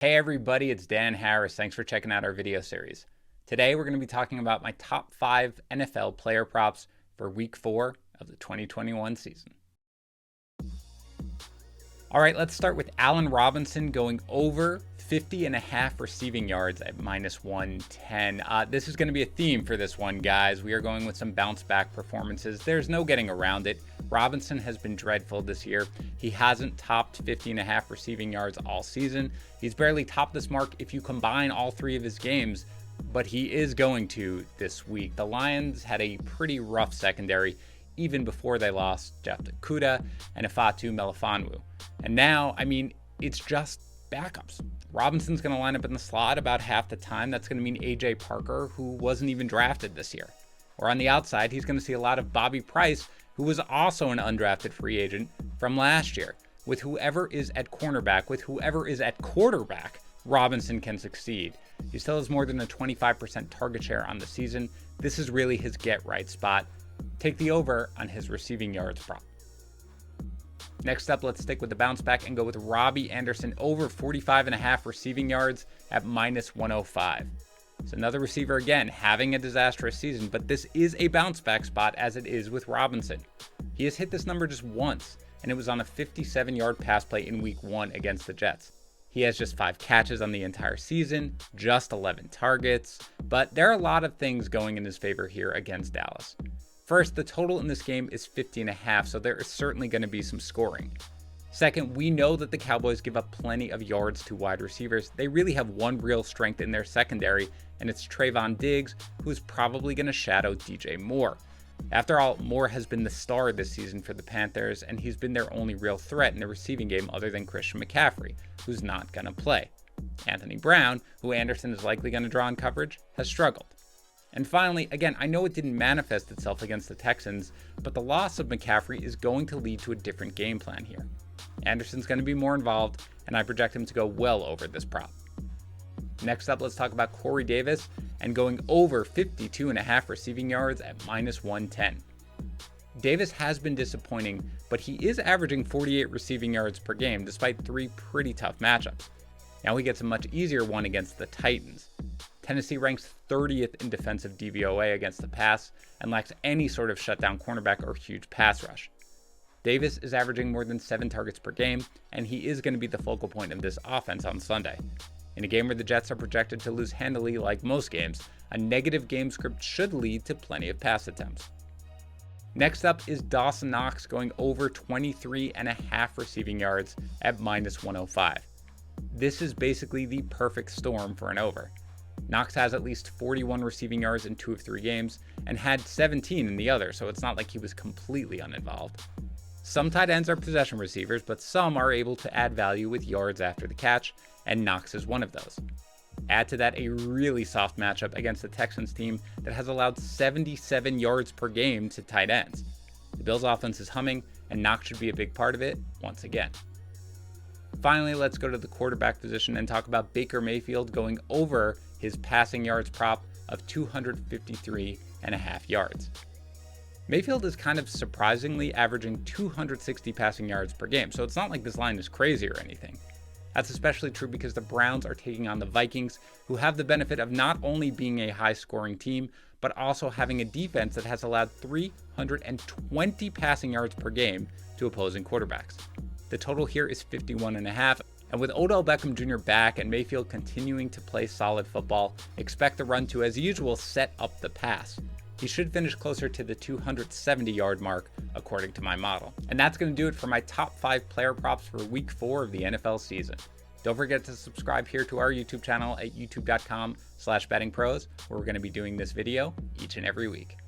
Hey everybody, it's Dan Harris. Thanks for checking out our video series. Today we're going to be talking about my top 5 NFL player props for week 4 of the 2021 season. All right, let's start with Allen Robinson going over 50.5 receiving yards at -110. This is going to be a theme for this one, guys. We are going with some bounce back performances. There's no getting around it. Robinson has been dreadful this year. He hasn't topped 50.5 receiving yards all season. He's barely topped this mark if you combine all 3 of his games, but he is going to this week. The Lions had a pretty rough secondary even before they lost Jeff Okudah and Ifeatu Melifonwu. And now, it's just backups. Robinson's going to line up in the slot about half the time. That's going to mean AJ Parker, who wasn't even drafted this year. Or on the outside, he's going to see a lot of Bobby Price, who was also an undrafted free agent from last year. With whoever is at cornerback, with whoever is at quarterback, Robinson can succeed. He still has more than a 25% target share on the season. This is really his get-right spot. Take the over on his receiving yards prop. Next up, let's stick with the bounce back and go with Robby Anderson over 45.5 receiving yards at -105. So another receiver again having a disastrous season, but this is a bounce back spot as it is with Robinson. He has hit this number just once, and it was on a 57-yard pass play in week 1 against the Jets. He has just 5 catches on the entire season, just 11 targets, but there are a lot of things going in his favor here against Dallas. First, the total in this game is 50.5, so there is certainly going to be some scoring. Second, we know that the Cowboys give up plenty of yards to wide receivers. They really have one real strength in their secondary, and it's Trayvon Diggs, who's probably going to shadow DJ Moore. After all, Moore has been the star this season for the Panthers, and he's been their only real threat in the receiving game other than Christian McCaffrey, who's not going to play. Anthony Brown, who Anderson is likely going to draw in coverage, has struggled. And finally, again, I know it didn't manifest itself against the Texans, but the loss of McCaffrey is going to lead to a different game plan here. Anderson's going to be more involved, and I project him to go well over this prop. Next up, let's talk about Corey Davis and going over 52.5 receiving yards at -110. Davis has been disappointing, but he is averaging 48 receiving yards per game despite 3 pretty tough matchups. Now he gets a much easier one against the Titans. Tennessee ranks 30th in defensive DVOA against the pass and lacks any sort of shutdown cornerback or huge pass rush. Davis is averaging more than 7 targets per game, and he is going to be the focal point of this offense on Sunday. In a game where the Jets are projected to lose handily like most games, a negative game script should lead to plenty of pass attempts. Next up is Dawson Knox going over 23.5 receiving yards at -105. This is basically the perfect storm for an over. Knox has at least 41 receiving yards in 2 of 3 games and had 17 in the other, so it's not like he was completely uninvolved. Some tight ends are possession receivers, but some are able to add value with yards after the catch, and Knox is one of those. Add to that a really soft matchup against the Texans team that has allowed 77 yards per game to tight ends. The Bills' offense is humming, and Knox should be a big part of it once again. Finally, let's go to the quarterback position and talk about Baker Mayfield going over his passing yards prop of 253.5 yards. Mayfield is kind of surprisingly averaging 260 passing yards per game, so it's not like this line is crazy or anything. That's especially true because the Browns are taking on the Vikings, who have the benefit of not only being a high-scoring team, but also having a defense that has allowed 320 passing yards per game to opposing quarterbacks. The total here is 51.5, and with Odell Beckham Jr. back and Mayfield continuing to play solid football, expect the run to, as usual, set up the pass. He should finish closer to the 270-yard mark, according to my model. And that's going to do it for my top 5 player props for week 4 of the NFL season. Don't forget to subscribe here to our YouTube channel at youtube.com/bettingpros, where we're going to be doing this video each and every week.